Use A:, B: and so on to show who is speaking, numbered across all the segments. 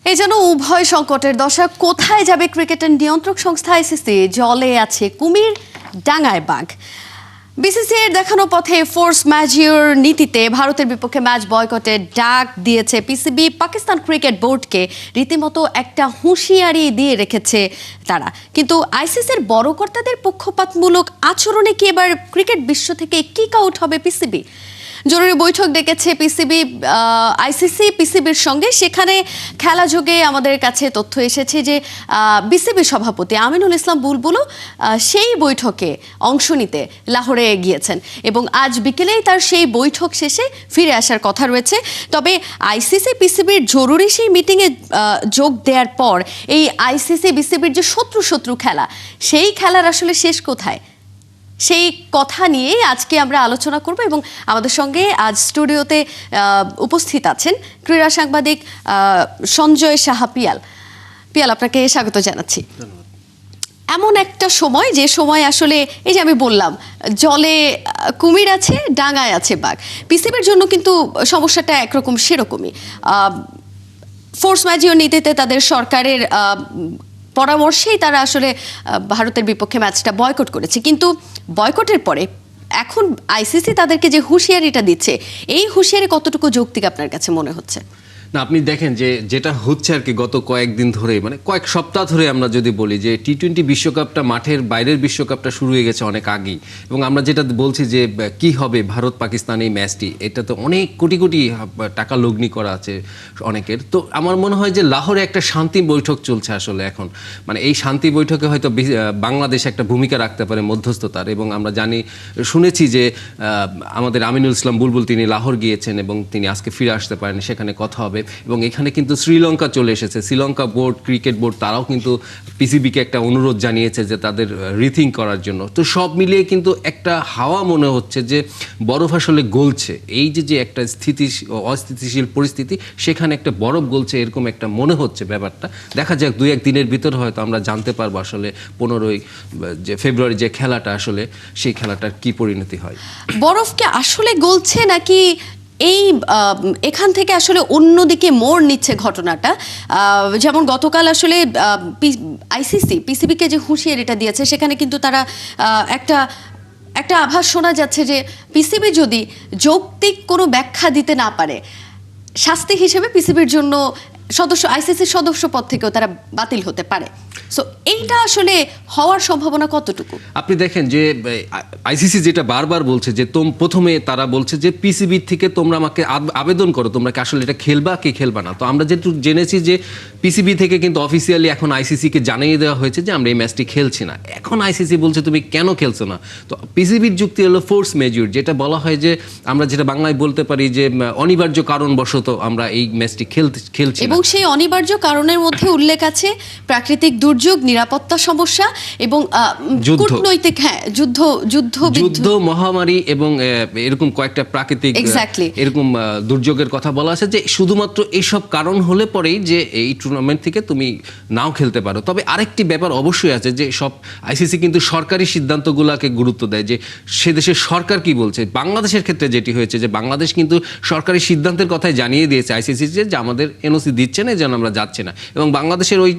A: এই যেন উভয় সংকটের দশা। কোথায় যাবে ক্রিকেটের নিয়ন্ত্রক সংস্থা আইসিসি? জলে আছে কুমির, ডাঙায় বাঘ। বিসিসিআই এর দেখানো পথে ফোর্স ম্যাজিওর নীতিতে ভারতের বিপক্ষে ম্যাচ বয়কটের ডাক দিয়েছে পিসিবি। পাকিস্তান ক্রিকেট বোর্ডকে রীতিমতো একটা হুঁশিয়ারি দিয়ে রেখেছে তারা। কিন্তু আইসিসির বড় কর্তাদের পক্ষপাতমূলক আচরণে কি এবার ক্রিকেট বিশ্ব থেকে কিক আউট হবে পিসিবি? জরুরি বৈঠক ডেকেছে পিসিবি, আইসিসি পিসিবির সঙ্গে। সেখানে খেলা যোগে আমাদের কাছে তথ্য এসেছে যে বিসিবি সভাপতি আমিনুল ইসলাম বুলবুলও সেই বৈঠকে অংশ নিতে লাহোরে গিয়েছেন এবং আজ বিকেলেই তার সেই বৈঠক শেষে ফিরে আসার কথা রয়েছে। তবে আইসিসি পিসিবির জরুরি সেই মিটিংয়ে যোগ দেওয়ার পর এই আইসিসি বিসিবির যে শত্রু খেলা, সেই খেলার আসলে শেষ কোথায়, সেই কথা নিয়েই আজকে আমরা আলোচনা করব। এবং আমাদের সঙ্গে আজ স্টুডিওতে উপস্থিত আছেন ক্রীড়া সাংবাদিক সঞ্জয় সাহা পিয়াল। আপনাকে স্বাগত জানাচ্ছি। এমন একটা সময়, যে সময় আসলে এই যে আমি বললাম জলে কুমির আছে, ডাঙায় আছে বাঘ। পিসিবির জন্য কিন্তু সমস্যাটা একরকম সেরকমই। ফোর্স ম্যাজিওর নীতিতে তাদের সরকারের পরামর্শেই তারা আসলে ভারতের বিপক্ষে ম্যাচটা বয়কট করেছে। কিন্তু বয়কটের পরে এখন আইসিসি তাদেরকে যে হুঁশিয়ারিটা দিচ্ছে, এই হুঁশিয়ারি কতটুকু যৌক্তিক আপনার কাছে মনে হচ্ছে?
B: না, আপনি দেখেন যে যেটা হচ্ছে আর কি, গত কয়েকদিন ধরে, মানে কয়েক সপ্তাহ ধরে আমরা যদি বলি যে টি-20 বিশ্বকাপটা, মাঠের বাইরের বিশ্বকাপটা শুরু হয়ে গেছে অনেক আগেই। এবং আমরা যেটা বলছি যে কি হবে ভারত পাকিস্তান এই ম্যাচটি, এটা তো অনেক কোটি কোটি টাকা লগ্নি করা আছে অনেকের। তো আমার মনে হয় যে লাহোরে একটা শান্তি বৈঠক চলছে আসলে এখন। মানে এই শান্তি বৈঠকে হয়তো বাংলাদেশ একটা ভূমিকা রাখতে পারে মধ্যস্থতার। এবং আমরা শুনেছি যে আমাদের আমিনুল ইসলাম বুলবুল তিনি লাহোর গিয়েছেন এবং তিনি আজকে ফিরে আসতে পারেন, সেখানে কথা হবে। এবং এখানে কিন্তু শ্রীলঙ্কা চলে এসেছে। শ্রীলঙ্কা বোর্ড, ক্রিকেট বোর্ড, তারাও কিন্তু পিসিবিকে একটা অনুরোধ জানিয়েছে যে তাদের রিথিং করার জন্য। তো সব মিলিয়ে কিন্তু একটা হাওয়া মনে হচ্ছে যে বরফ আসলে গলছে। এই যে একটা অস্থিতিশীল পরিস্থিতি, সেখানে একটা বরফ গলছে, এরকম একটা মনে হচ্ছে ব্যাপারটা। দেখা যাক 2-1 দিনের ভিতর হয়তো আমরা জানতে পারবো আসলে 15 ফেব্রুয়ারি যে খেলাটা, আসলে সেই খেলাটার কি পরিণতি হয়।
A: বরফকে আসলে গলছে নাকি এই এখান থেকে আসলে অন্যদিকে মোড় নিচ্ছে ঘটনাটা? যেমন গতকাল আসলে আইসিসি পিসিবিকে যে হুঁশিয়ারিটা দিয়েছে, সেখানে কিন্তু তারা একটা আভাস শোনা যাচ্ছে যে পিসিবি যদি যৌক্তিক কোনো ব্যাখ্যা দিতে না পারে, শাস্তি হিসেবে পিসিবির জন্য আইসিসির সদস্য পদ থেকেও তারা বাতিল হতে পারে। সো এইটা আসলে হওয়ার সম্ভাবনা কতটুকু? আপনি
B: দেখেন যে আইসিসি যেটা বারবার বলছে যে প্রথমে তারা বলছে যে পিসিবি থেকে তোমরা আমাকে আবেদন করো, তোমরা কি আসলে এটা খেলবা কি খেলবা না। তো আমরা যেটুকু জেনেছি যে পিসিবি থেকে কিন্তু অফিসিয়ালি এখন আইসিসিকে জানিয়ে দেওয়া হয়েছে যে আমরা এই ম্যাচটি খেলছি না। এখন আইসিসি বলছে তুমি কেন খেলছো না? তো পিসিবির যুক্তি হলো ফোর্স মেজর, যেটা বলা হয় যে আমরা যেটা বাংলায় বলতে পারি যে অনিবার্য কারণবশত আমরা এই ম্যাচটি খেলছি।
A: এবং সেই অনিবার্য কারণের মধ্যে উল্লেখ আছে প্রাকৃতিক দুর্যোগ, নিরাপত্তা সমস্যা এবং কূটনৈতিক যুদ্ধ,
B: মহামারী এবং এরকম কয়েকটা প্রাকৃতিক এরকম দুর্যোগের কথা বলা আছে, যে শুধুমাত্র এইসব কারণ হলে পরেই যে এই টুর্নামেন্ট থেকে তুমি নাও খেলতে পারো। তবে আরেকটি ব্যাপার অবশ্যই আছে যে সব আইসিসি কিন্তু সরকারি সিদ্ধান্তগুলোকে গুরুত্ব দেয়, যে সে দেশের সরকার কি বলছে। বাংলাদেশের ক্ষেত্রে যেটি হয়েছে যে বাংলাদেশ কিন্তু সরকারি সিদ্ধান্তের কথাই জানিয়ে দিয়েছে আইসিসি যে আমাদের এনওসি দিচ্ছে না, যেন আমরা যাচ্ছি না। এবং বাংলাদেশের ওই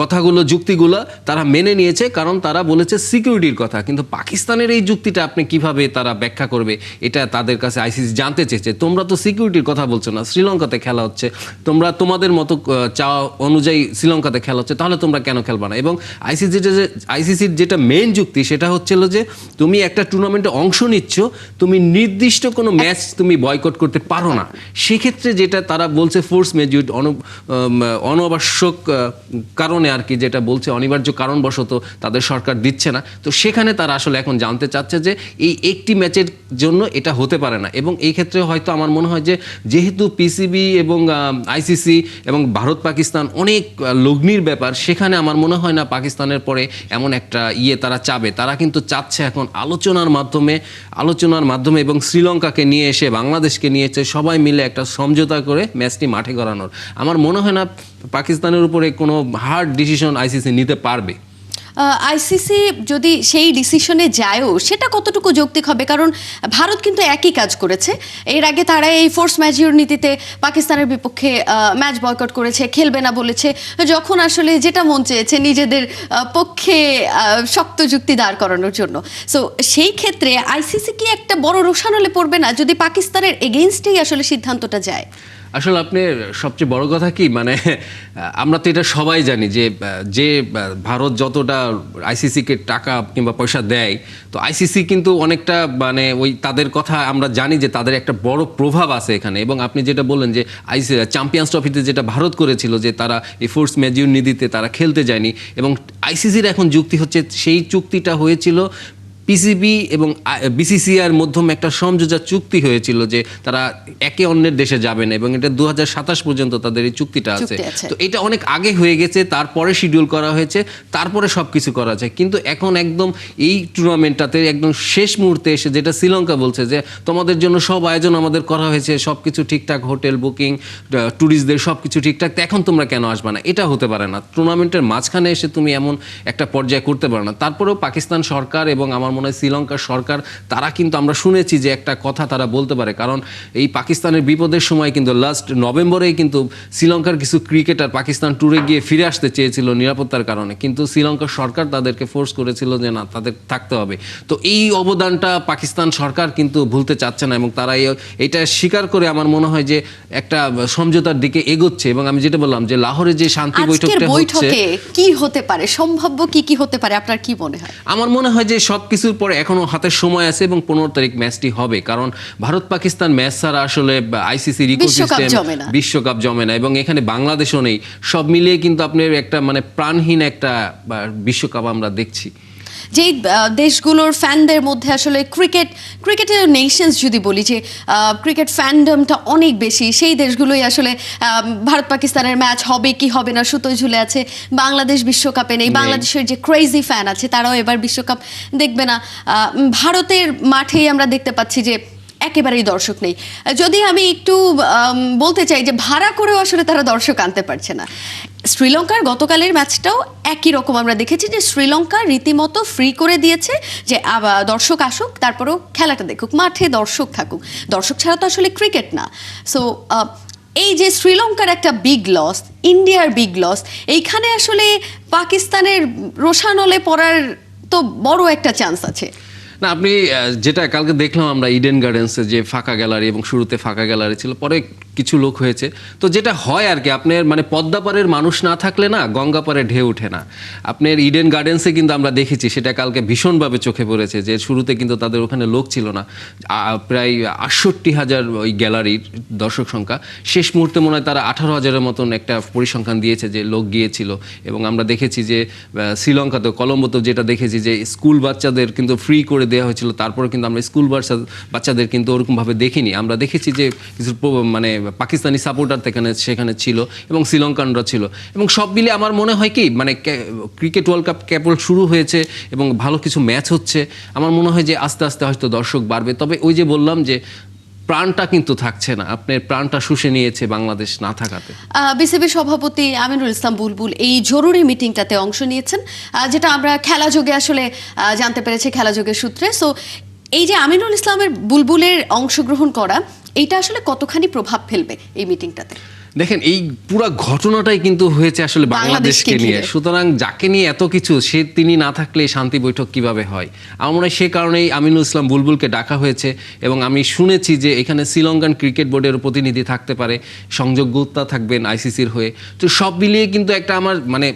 B: কথাগুলো, যুক্তিগুলো তারা মেনে নিয়েছে, কারণ তারা বলেছে সিকিউরিটির কথা। কিন্তু পাকিস্তানের এই যুক্তিটা আপনি কিভাবে তারা ব্যাখ্যা করবে, এটা তাদের কাছে আইসিসি জানতে চেয়েছে। তোমরা তো সিকিউরিটির কথা বলছো না, শ্রীলঙ্কাতে খেলা হচ্ছে, তোমরা তোমাদের মতো চাওয়া অনুযায়ী শ্রীলঙ্কাতে খেলা হচ্ছে, তাহলে তোমরা কেন খেলবা না? এবং আইসিসির যেটা মেইন যুক্তি, সেটা হচ্ছিল যে তুমি একটা টুর্নামেন্টে অংশ নিচ্ছ, তুমি নির্দিষ্ট কোনো ম্যাচ তুমি বয়কট করতে পারো না। সেক্ষেত্রে যেটা তারা বলছে ফোর্স মেজর, অনাবশ্যক কারণে আর কি, যেটা বলছে অনিবার্য কারণবশত তাদের সরকার দিচ্ছে না। তো সেখানে তারা আসলে এখন জানতে চাচ্ছে যে এই একটি ম্যাচের জন্য এটা হতে পারে না। এবং এই ক্ষেত্রে হয়তো আমার মনে হয় যে যেহেতু পিসিবি এবং আইসিসি এবং ভারত পাকিস্তান অনেক লগ্নির ব্যাপার, সেখানে আমার মনে হয় না পাকিস্তানের পরে এমন একটা তারা চাবে। তারা কিন্তু চাচ্ছে এখন আলোচনার মাধ্যমে এবং শ্রীলঙ্কাকে নিয়ে এসে, বাংলাদেশকে নিয়ে এসে সবাই মিলে একটা সমঝোতা করে ম্যাচটি মাঠে করানোর। আমার মনে হয় না পাকিস্তানের উপরে কোনো হার্ড ডিসিশন আইসিসি নিতে পারবে।
A: আইসিসি যদি সেই ডিসিশনে যায়ও সেটা কতটুকু যৌক্তিক হবে, কারণ ভারত কিন্তু একই কাজ করেছে। এর আগে তারা এই ফোর্স ম্যাজিওর নীতিতে পাকিস্তানের বিপক্ষে ম্যাচ বয়কট করেছে, খেলবে না বলেছে, যখন আসলে যেটা মন চেয়েছে নিজেদের পক্ষে শক্ত যুক্তি দাঁড় করানোর জন্য। সো সেই ক্ষেত্রে আইসিসি কি একটা বড় রোষানলে পড়বে না যদি পাকিস্তানের এগেইনস্টেই আসলে সিদ্ধান্তটা যায়?
B: আসলে আপনি সবচেয়ে বড় কথা কি, মানে আমরা তো এটা সবাই জানি যে ভারত যতটা আইসিসিকে টাকা কিংবা পয়সা দেয়, তো আইসিসি কিন্তু অনেকটা মানে ওই তাদের কথা আমরা জানি যে তাদের একটা বড় প্রভাব আছে এখানে। এবং আপনি যেটা বললেন যে চ্যাম্পিয়ন্স ট্রফিতে যেটা ভারত করেছিল যে তারা এই ফোর্স ম্যাজিওর নীতিতে তারা খেলতে যায়নি, এবং আইসিসির এখন যুক্তি হচ্ছে সেই চুক্তিটা হয়েছিল পিসিবি এবং বিসিসিআইয়ের মাধ্যমে একটা সমঝোতা চুক্তি হয়েছিল যে তারা একে অন্যের দেশে যাবে না, এবং এটা 2027 পর্যন্ত তাদের এই চুক্তিটা আছে। তো এটা অনেক আগে হয়ে গেছে, তারপরে শিডিউল করা হয়েছে, তারপরে সবকিছু করা যায়। কিন্তু এখন একদম এই টুর্নামেন্টটাতে একদম শেষ মুহূর্তে এসে যেটা শ্রীলঙ্কা বলছে যে তোমাদের জন্য সব আয়োজন আমাদের করা হয়েছে, সবকিছু ঠিকঠাক, হোটেল বুকিং, ট্যুরিস্টদের সবকিছু ঠিকঠাক, এখন তোমরা কেন আসবে না? এটা হতে পারে না। টুর্নামেন্টের মাঝখানে এসে তুমি এমন একটা পর্যায়ে করতে পারো না। তারপরেও পাকিস্তান সরকার এবং আমার মনে হয় শ্রীলঙ্কার সরকার, তারা কিন্তু আমরা শুনেছি যে একটা কথা তারা বলতে পারে, কারণ এই পাকিস্তানের বিপদের সময় কিন্তু লাস্ট নভেম্বরেই কিন্তু শ্রীলঙ্কার কিছু ক্রিকেটার পাকিস্তান ট্যুরে গিয়ে ফিরে আসতে চেয়েছিল নিরাপত্তার কারণে, কিন্তু শ্রীলঙ্কার সরকার তাদেরকে ফোর্স করেছিল যে না, তাদের থাকতে হবে। তো এই অবদানটা পাকিস্তান সরকার কিন্তু ভুলতে চাচ্ছে না, এবং তারা এটা স্বীকার করে আমার মনে হয় যে একটা সমঝোতার দিকে এগোচ্ছে। এবং আমি যেটা বললাম যে লাহোরে যে শান্তি বৈঠকটা হচ্ছে,
A: কি হতে পারে, সম্ভাব্য কি হতে পারে, আপনার কি মনে হয়?
B: আমার মনে হয় যে সবকিছুর পরে এখনো হাতের সময় আছে, এবং 15 তারিখ ম্যাচটি হবে, কারণ ভারত পাকিস্তান ম্যাচ ছাড়া আসলে আইসিসির ইকোসিস্টেম বিশ্বকাপ জমে না, এবং এখানে বাংলাদেশও নেই। সব মিলিয়ে কিন্তু আপনার একটা মানে প্রাণহীন একটা বিশ্বকাপ আমরা দেখছি।
A: যেই দেশগুলোর ফ্যানদের মধ্যে আসলে ক্রিকেটের নেশনস যদি বলি যে ক্রিকেট ফ্যান্ডমটা অনেক বেশি, সেই দেশগুলোই আসলে ভারত পাকিস্তানের ম্যাচ হবে কি হবে না সুতোয় ঝুলে আছে। বাংলাদেশ বিশ্বকাপে নেই, বাংলাদেশের যে ক্রেজি ফ্যান আছে তারাও এবার বিশ্বকাপ দেখবে না। ভারতের মাঠেই আমরা দেখতে পাচ্ছি যে একেবারেই দর্শক নেই। যদি আমি একটু বলতে চাই যে ভাড়া করেও আসলে তারা দর্শক আনতে পারছে না। শ্রীলঙ্কার গতকালের ম্যাচটাও একই রকম আমরা দেখেছি যে শ্রীলঙ্কা রীতিমতো ফ্রি করে দিয়েছে যে দর্শক আসুক, তারপরেও খেলাটা দেখুক, মাঠে দর্শক থাকুক। দর্শক ছাড়া তো আসলে ক্রিকেট না। সো এই যে শ্রীলঙ্কার একটা বিগ লস, ইন্ডিয়ার বিগ লস, এইখানে আসলে পাকিস্তানের রোষানলে পড়ার তো বড় একটা চান্স আছে।
B: না, আপনি যেটা কালকে দেখলাম আমরা ইডেন গার্ডেন্সে যে ফাঁকা গ্যালারি, এবং শুরুতে ফাঁকা গ্যালারি ছিল, পরে কিছু লোক হয়েছে। তো যেটা হয় আর কি, আপনার মানে পদ্মাপাড়ের মানুষ না থাকলে না গঙ্গাপাড়ে ঢেউ ওঠে না। আপনার ইডেন গার্ডেন্সে কিন্তু আমরা দেখেছি, সেটা কালকে ভীষণভাবে চোখে পড়েছে যে শুরুতে কিন্তু তাদের ওখানে লোক ছিল না, প্রায় 68,000 ওই গ্যালারির দর্শক সংখ্যা। শেষ মুহূর্তে মনে হয় তারা 18,000-এর মতন একটা পরিসংখ্যান দিয়েছে যে লোক গিয়েছিল। এবং আমরা দেখেছি যে শ্রীলঙ্কাতেও, কলম্বোতেও যেটা দেখেছি যে স্কুল বাচ্চাদের কিন্তু ফ্রি করে দেওয়া হয়েছিল। তারপরে কিন্তু আমরা স্কুল বাচ্চাদের কিন্তু ওরকমভাবে দেখিনি। আমরা দেখেছি যে কিছু মানে পাকিস্তানি সাপোর্টার সেখানে ছিল, এবং শ্রীলঙ্কানরা ছিল। এবং সব মিলে আমার মনে হয় কি, মানে ক্রিকেট ওয়ার্ল্ড কাপ কেবল শুরু হয়েছে এবং ভালো কিছু ম্যাচ হচ্ছে, আমার মনে হয় যে আস্তে আস্তে হয়তো দর্শক বাড়বে। তবে ওই যে বললাম যে প্রাণটা কিন্তু থাকছে না, আপনার প্রাণটা শুষে নিয়েছে বাংলাদেশ না থাকাতে।
A: বিসিবি সভাপতি আমিনুল ইসলাম বুলবুল এই জরুরি মিটিংটাতে অংশ নিয়েছেন, যেটা আমরা খেলাযোগে আসলে জানতে পেরেছি, খেলাযোগের সূত্রে। সো এই যে আমিনুল ইসলামের বুলবুলের অংশগ্রহণ করা, এইটা আসলে কতখানি প্রভাব ফেলবে এই মিটিংটাতে?
B: দেখেন, এই পুরো ঘটনাটাই কিন্তু হয়েছে আসলে বাংলাদেশকে নিয়ে। সুতরাং যাকে নিয়ে এত কিছু, তিনি না থাকলে শান্তি বৈঠক কিভাবে হয়? আমার মনে হয় সে কারণেই আমিনুল ইসলাম বুলবুলকে ডাকা হয়েছে। এবং আমি শুনেছি যে এখানে শ্রীলঙ্কান ক্রিকেট বোর্ডের প্রতিনিধি থাকতে পারে, সংযোগকর্তা থাকবেন আইসিসির হয়ে। তো সব মিলিয়ে কিন্তু একটা আমার মানে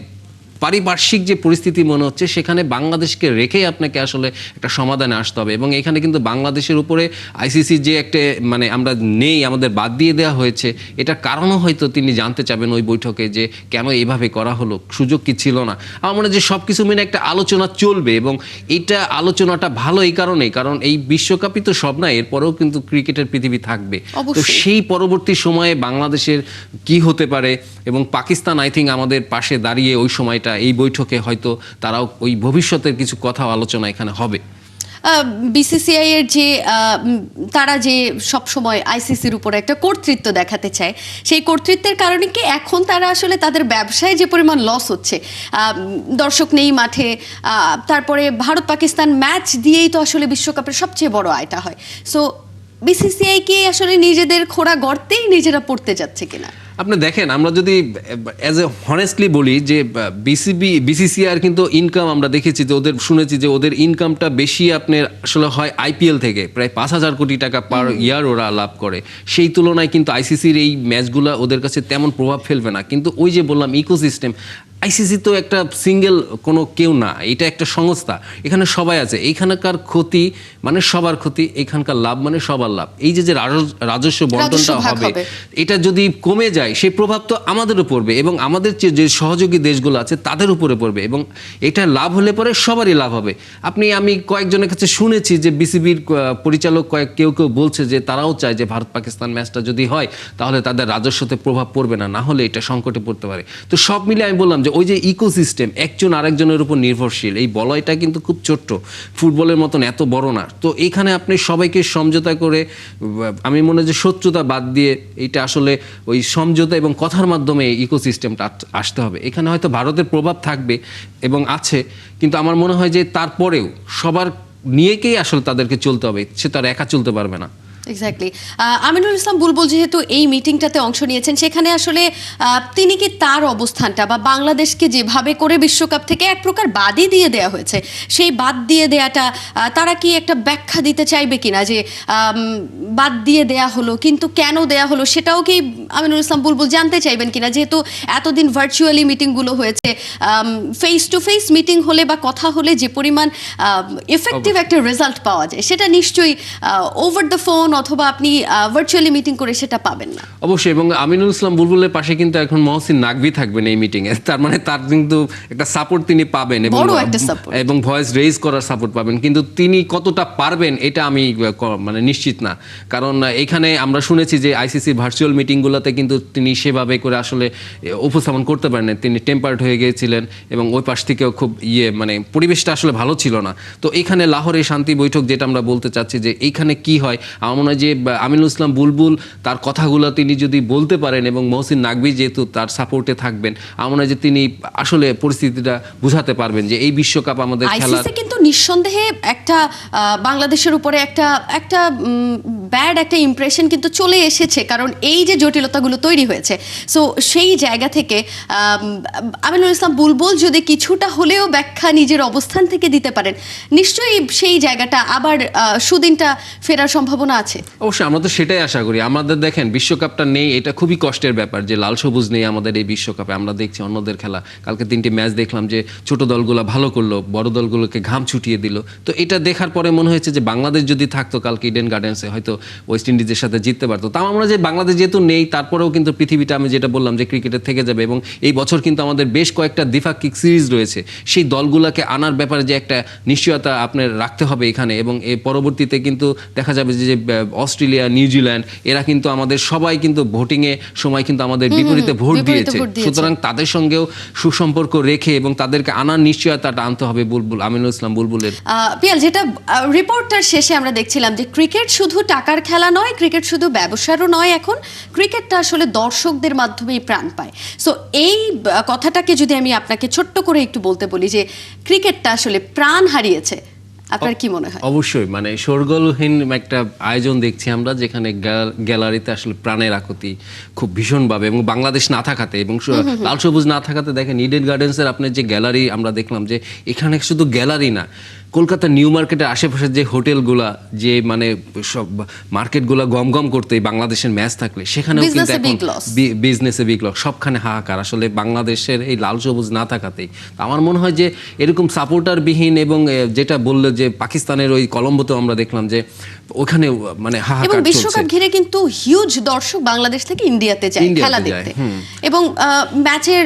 B: পারিপার্শ্বিক যে পরিস্থিতি মনে হচ্ছে, সেখানে বাংলাদেশকে রেখেই আপনাকে আসলে একটা সমাধানে আসতে হবে। এবং এখানে কিন্তু বাংলাদেশের উপরে আইসিসি যে একটা মানে আমরা নেই, আমাদের বাদ দিয়ে দেওয়া হয়েছে, এটার কারণও হয়তো তিনি জানতে চাবেন ওই বৈঠকে যে কেন এইভাবে করা হলো, সুযোগ কি ছিল না। আমার মনে হয় যে সব কিছু মিলে একটা আলোচনা চলবে, এবং এইটা আলোচনাটা ভালো এই কারণেই, কারণ এই বিশ্বকাপই তো সব না, এরপরেও কিন্তু ক্রিকেটের পৃথিবী থাকবে। তো সেই পরবর্তী সময়ে বাংলাদেশের কি হতে পারে, এবং পাকিস্তান আই থিঙ্ক আমাদের পাশে দাঁড়িয়ে ওই সময়টা এই বৈঠকে হয়তো তারাও ওই ভবিষ্যতের কিছু কথা আলোচনা এখানে হবে।
A: বিসিসিআই এর যে তারা যে সবসময় আইসিসির উপরে একটা কর্তৃত্ব দেখাতে চায়, সেই কর্তৃত্বের কারণে কি এখন তারা আসলে তাদের ব্যবসায় যে পরিমাণ লস হচ্ছে, দর্শক নেই মাঠে, তারপরে ভারত পাকিস্তান ম্যাচ দিয়েই তো আসলে বিশ্বকাপের সবচেয়ে বড় আয়টা হয়। সো বিসিসিআই কি আসলে নিজেদের খোঁড়া গর্তেই নিজেরা পড়তে যাচ্ছে কিনা?
B: আপনি দেখেন, আমরা যদি অ্যাজ এ হনেস্টলি বলি যে বিসিসিআর কিন্তু ইনকাম আমরা দেখেছি যে শুনেছি যে ওদের ইনকামটা বেশি আপনার আসলে হয় আইপিএল থেকে, প্রায় 5,000 কোটি টাকা পার ইয়ার ওরা লাভ করে। সেই তুলনায় কিন্তু আইসিসির এই ম্যাচগুলো ওদের কাছে তেমন প্রভাব ফেলবে না। কিন্তু ওই যে বললাম ইকোসিস্টেম, আইসিসি তো একটা সিঙ্গেল কোনো কেউ না, এটা একটা সংস্থা, এখানে সবাই আছে। এইখানকার ক্ষতি মানে সবার ক্ষতি, এখানকার লাভ মানে সবার লাভ। এই যে রাজস্ব বন্টনটা হবে, এটা যদি কমে যায় সেই প্রভাব তো আমাদেরও পড়বে এবং আমাদের যে সহযোগী দেশগুলো আছে তাদের উপরে পড়বে, এবং এটা লাভ হলে পরে সবারই লাভ হবে। আমি কয়েকজনের কাছে শুনেছি যে বিসিবির পরিচালক কেউ বলছে যে তারাও চায় যে ভারত পাকিস্তান ম্যাচটা যদি হয় তাহলে তাদের রাজস্বতে প্রভাব পড়বে না, না হলে এটা সংকটে পড়তে পারে। তো সব মিলে আমি বললাম যে ওই যে ইকোসিস্টেম, একজন আরেকজনের উপর নির্ভরশীল, এই বলয়টা কিন্তু খুব ছোট্ট, ফুটবলের মতন এত বড় না। তো এইখানে আপনি সবাইকে সমঝোতা করে, আমি মনে হয় যে শত্রুতা বাদ দিয়ে এটা আসলে ওই সমঝোতা এবং কথার মাধ্যমে ইকোসিস্টেমটা আসতে হবে। এখানে হয়তো ভারতের প্রভাব থাকবে এবং আছে, কিন্তু আমার মনে হয় যে তারপরেও সবার নিয়েকেই আসলে তাদেরকে চলতে হবে, সে তার একা চলতে পারবে না।
A: এক্স্যাক্টলি। আমিনুল ইসলাম বুলবুল যেহেতু এই মিটিংটাতে অংশ নিয়েছেন, সেখানে আসলে তিনি কি তার অবস্থানটা বা বাংলাদেশকে যেভাবে করে বিশ্বকাপ থেকে এক প্রকার বাদই দিয়ে দেওয়া হয়েছে, সেই বাদ দিয়ে দেয়াটা তারা কি একটা ব্যাখ্যা দিতে চাইবে কিনা যে বাদ দিয়ে দেয়া হলো, কিন্তু কেন দেয়া হলো সেটাও কি আমিনুল ইসলাম বুলবুল জানতে চাইবেন কিনা? যেহেতু এতদিন ভার্চুয়ালি মিটিংগুলো হয়েছে, ফেস টু ফেস মিটিং হলে বা কথা হলে যে পরিমাণ এফেক্টিভ একটা রেজাল্ট পাওয়া যায়, সেটা নিশ্চয়ই ওভার দ্য ফোন অথবা আপনি ভার্চুয়ালি মিটিং করে সেটা পাবেন না।
B: অবশ্যই, এবং আমিনুল ইসলাম বুলবুলের পাশে কিন্তু এখন মহসিন নাকভি থাকবেন এই মিটিং এ, তার মানে তার কিন্তু একটা সাপোর্ট তিনি পাবেন এবং ভয়েস রেজ করার সাপোর্ট পাবেন। কিন্তু তিনি কতটা পারবেন এটা আমি মানে নিশ্চিত না, কারণ এখানে আমরা শুনেছি যে আইসিসি ভার্চুয়াল মিটিংগুলোতে কিন্তু তিনি সেভাবে করে আসলে উপস্থাপন করতে পারেন, তিনি টেম্পার্ড হয়ে গিয়েছিলেন এবং ওই পাশ থেকেও খুব মানে পরিবেশটা আসলে ভালো ছিল না। তো এখানে লাহোরে শান্তি বৈঠক যেটা আমরা বলতে চাচ্ছি যে এইখানে কি হয়, আমার মনে হয় যে আমিনুল ইসলাম বুলবুল তার কথাগুলো তিনি যদি বলতে পারেন এবং মহসিন নাকভি যেহেতু তার সাপোর্টে থাকবেন, আমার মনে হয় যে তিনি আসলে পরিস্থিতিটা বুঝাতে পারবেন যে এই বিশ্বকাপ আমাদের খেলার
A: কিন্তু নিঃসন্দেহে একটা বাংলাদেশের উপরে একটা ব্যাড একটা ইমপ্রেশন কিন্তু চলে এসেছে, কারণ এই যে জটিলতাগুলো তৈরি হয়েছে। সো সেই জায়গা থেকে আমিনুল ইসলাম বুলবুল যদি কিছুটা হলেও ব্যাখ্যা নিজের অবস্থান থেকে দিতে পারেন, নিশ্চয়ই সেই জায়গাটা আবার সুদিনটা ফেরার সম্ভাবনা আছে।
B: অবশ্যই, আমরা তো সেটাই আশা করি। আমাদের দেখেন বিশ্বকাপটা নেই, এটা খুবই কষ্টের ব্যাপার যে লাল সবুজ নেই আমাদের এই বিশ্বকাপে। আমরা দেখছি অন্যদের খেলা, কালকে 3টি ম্যাচ দেখলাম যে ছোট দলগুলো ভালো করলো, বড় দলগুলোকে ঘাম ছুটিয়ে দিল। তো এটা দেখার পরে মনে হয়েছে যে বাংলাদেশ যদি থাকতো কালকে ইডেন গার্ডেন্সে হয়তো ওয়েস্ট ইন্ডিজের সাথে জিততে পারতো। তা আমরা যে বাংলাদেশ যেহেতু নেই, তারপরেও কিন্তু পৃথিবীটা আমি যেটা বললাম যে ক্রিকেটের থেকে যাবে, এবং এই বছর কিন্তু আমাদের বেশ কয়েকটা দ্বিপাক্ষিক সিরিজ রয়েছে, সেই দলগুলোকে আনার ব্যাপারে যে একটা নিশ্চয়তা আপনার রাখতে হবে এখানে। এবং এর পরবর্তীতে কিন্তু দেখা যাবে যে অস্ট্রেলিয়া, নিউজিল্যান্ড এরা কিন্তু আমাদের সবাই কিন্তু ভোটিংয়ে সময় কিন্তু আমাদের বিপরীতে ভোট দিয়েছে। সুতরাং তাদের সঙ্গেও সুসম্পর্ক রেখে এবং তাদেরকে আনার নিশ্চয়তাটা আনতে হবে আমিনুল ইসলাম বুলবুলের।
A: পিয়াল, যেটা রিপোর্টটার শেষে আমরা দেখছিলাম যে ক্রিকেট শুধু টাকার খেলা নয়, ক্রিকেট শুধু ব্যবসারও নয়, এখন ক্রিকেটটা আসলে দর্শকদের মাধ্যমেই প্রাণ পায়। সো এই কথাটাকে যদি আমি আপনাকে ছোট্ট করে একটু বলতে বলি যে ক্রিকেটটা আসলে প্রাণ হারিয়েছে, আপনার কি মনে হয়?
B: অবশ্যই, মানে শোরগোলহীন একটা আয়োজন দেখছি আমরা, যেখানে গ্যালারিতে আসলে প্রাণের আকুতি খুব ভীষণভাবে, এবং বাংলাদেশ না থাকাতে এবং লাল সবুজ না থাকাতে দেখেন ইডেন গার্ডেন্সের আপনার যে গ্যালারি আমরা দেখলাম যে এখানে শুধু গ্যালারি না, কলকাতা নিউ মার্কেটের আশেপাশে যে হোটেলগুলা, যে মানে সব মার্কেটগুলা গম করতে বাংলাদেশের ম্যাচ থাকলে সেখানেও কিন্তু এখন বিজনেসে বিগ লস, সবখানে হাহাকার আসলে বাংলাদেশের এই লাল সবুজ না থাকাতেই। আমার মনে হয় যে এরকম সাপোর্টারবিহীন, এবং যেটা বললো যে পাকিস্তানের ওই কলম্বোতেও আমরা দেখলাম যে ওখানে মানে হাহাকার চলছে।
A: এবং বিশ্বকাপ ঘিরে কিন্তু হিউজ দর্শক বাংলাদেশ থেকে ইন্ডিয়াতে যায় খেলা দেখতে, এবং ম্যাচের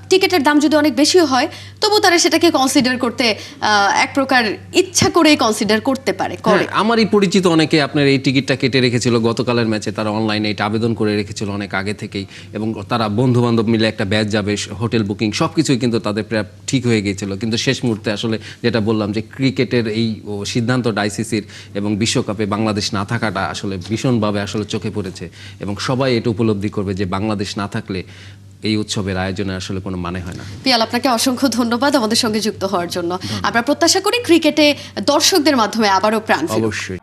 A: টিকিটের দাম যদি অনেক বেশি হয় তবু তারা সেটাকে কনসিডার করতে এক প্রকার ইচ্ছা করে কনসিডার করতে পারে।
B: আমারই পরিচিত অনেকে আপনার এই টিকিটটা কেটে রেখেছিল গতকালের ম্যাচে, তারা অনলাইনে এটা আবেদন করে রেখেছিল অনেক আগে থেকেই, এবং তারা বন্ধু বান্ধব মিলে একটা ব্যাচ যাবে, হোটেল বুকিং সবকিছুই কিন্তু তাদের প্রায় ঠিক হয়ে গিয়েছিল। কিন্তু শেষ মুহূর্তে আসলে যেটা বললাম যে ক্রিকেটের এই এই সিদ্ধান্ত আইসিসির এবং বিশ্বকাপে বাংলাদেশ না থাকাটা আসলে ভীষণভাবে আসলে চোখে পড়েছে এবং সবাই এটা উপলব্ধি করবে যে বাংলাদেশ না থাকলে এই উৎসবের আয়োজনে আসলে কোনো মানে হয় না।
A: পিয়াল, আপনাকে অসংখ্য ধন্যবাদ আমাদের সঙ্গে যুক্ত হওয়ার জন্য। আমরা প্রত্যাশা করি ক্রিকেটে দর্শকদের মাধ্যমে আবারও প্রাণ ফিরুক।
B: অবশ্যই।